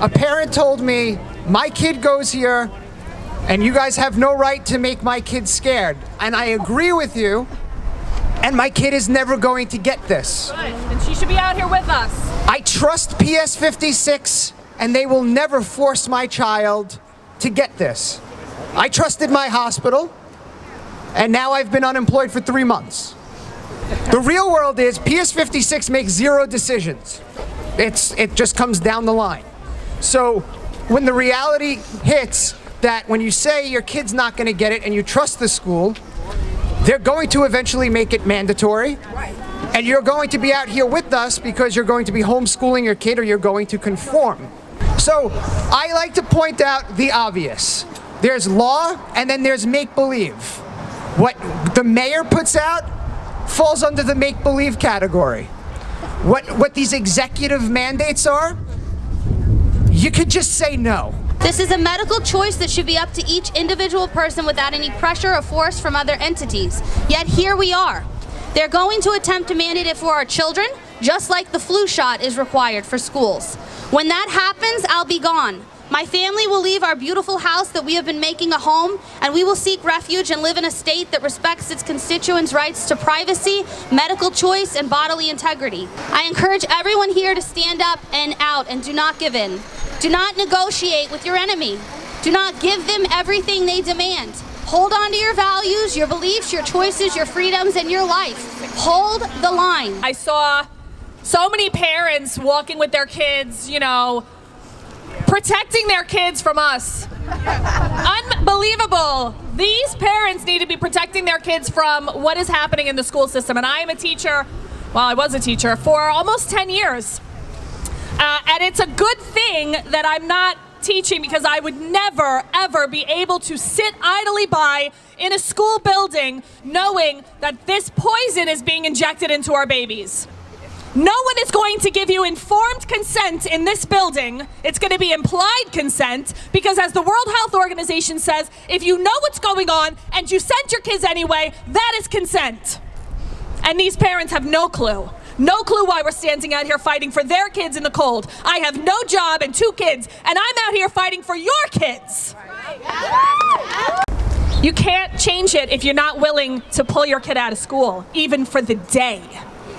a parent told me, my kid goes here, and you guys have no right to make my kid scared. And I agree with you, and my kid is never going to get this. Good. And she should be out here with us. I trust PS 56, and they will never force my child to get this. I trusted my hospital, and now I've been unemployed for 3 months. The real world is PS 56 makes 0 decisions. It just comes down the line. So when the reality hits that when you say your kid's not going to get it and you trust the school, they're going to eventually make it mandatory. Right. And you're going to be out here with us because you're going to be homeschooling your kid or you're going to conform. So I like to point out the obvious. There's law and then there's make-believe. What the mayor puts out falls under the make-believe category. What these executive mandates are, you could just say no. This is a medical choice that should be up to each individual person without any pressure or force from other entities. Yet here we are. They're going to attempt to mandate it for our children, just like the flu shot is required for schools. When that happens, I'll be gone. My family will leave our beautiful house that we have been making a home, and we will seek refuge and live in a state that respects its constituents' rights to privacy, medical choice, and bodily integrity. I encourage everyone here to stand up and out and do not give in. Do not negotiate with your enemy. Do not give them everything they demand. Hold on to your values, your beliefs, your choices, your freedoms, and your life. Hold the line. I saw so many parents walking with their kids, protecting their kids from us. Unbelievable. These parents need to be protecting their kids from what is happening in the school system. And I am a teacher, I was a teacher for almost 10 years. And it's a good thing that I'm not teaching because I would never, ever be able to sit idly by in a school building knowing that this poison is being injected into our babies. No one is going to give you informed consent in this building. It's going to be implied consent because, as the World Health Organization says, if you know what's going on and you sent your kids anyway, that is consent. And these parents have no clue. No clue why we're standing out here fighting for their kids in the cold. I have no job and 2 kids, and I'm out here fighting for your kids. You can't change it if you're not willing to pull your kid out of school, even for the day.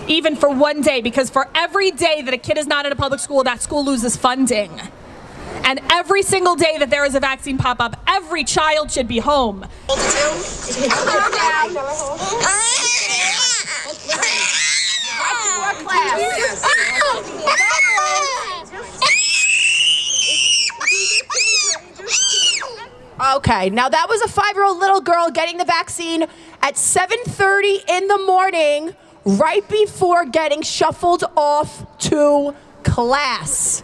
Even for one day, because for every day that a kid is not in a public school, that school loses funding. And every single day that there is a vaccine pop-up, every child should be home. Okay, now that was a 5-year-old little girl getting the vaccine at 7:30 in the morning, right before getting shuffled off to class.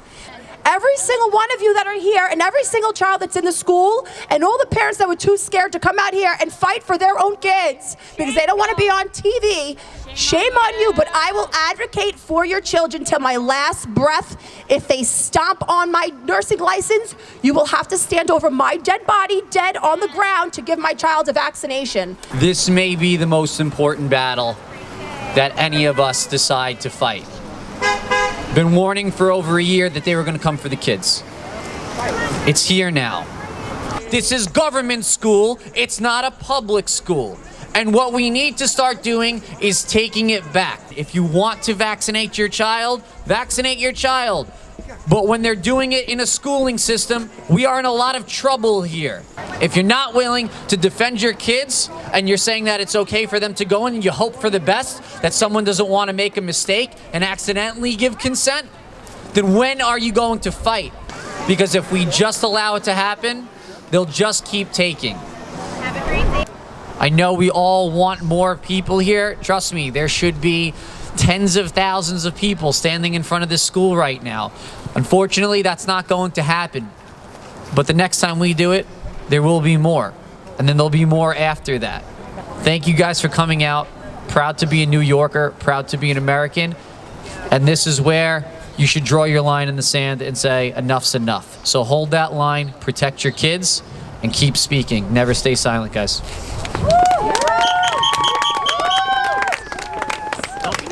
Every single one of you that are here and every single child that's in the school and all the parents that were too scared to come out here and fight for their own kids because they don't want to be on TV, shame on you, but I will advocate for your children till my last breath. If they stomp on my nursing license, you will have to stand over my dead body, dead on the ground, to give my child a vaccination. This may be the most important battle that any of us decide to fight. Been warning for over a year that they were going to come for the kids. It's here now. This is government school. It's not a public school. And what we need to start doing is taking it back. If you want to vaccinate your child, vaccinate your child. But when they're doing it in a schooling system, we are in a lot of trouble here. If you're not willing to defend your kids and you're saying that it's okay for them to go in and you hope for the best, that someone doesn't want to make a mistake and accidentally give consent, then when are you going to fight? Because if we just allow it to happen, they'll just keep taking. Have a great day. I know we all want more people here. Trust me, there should be tens of thousands of people standing in front of this school right now. Unfortunately, that's not going to happen. But the next time we do it, there will be more. And then there'll be more after that. Thank you guys for coming out. Proud to be a New Yorker, proud to be an American. And this is where you should draw your line in the sand and say, enough's enough. So hold that line, protect your kids, and keep speaking. Never stay silent, guys.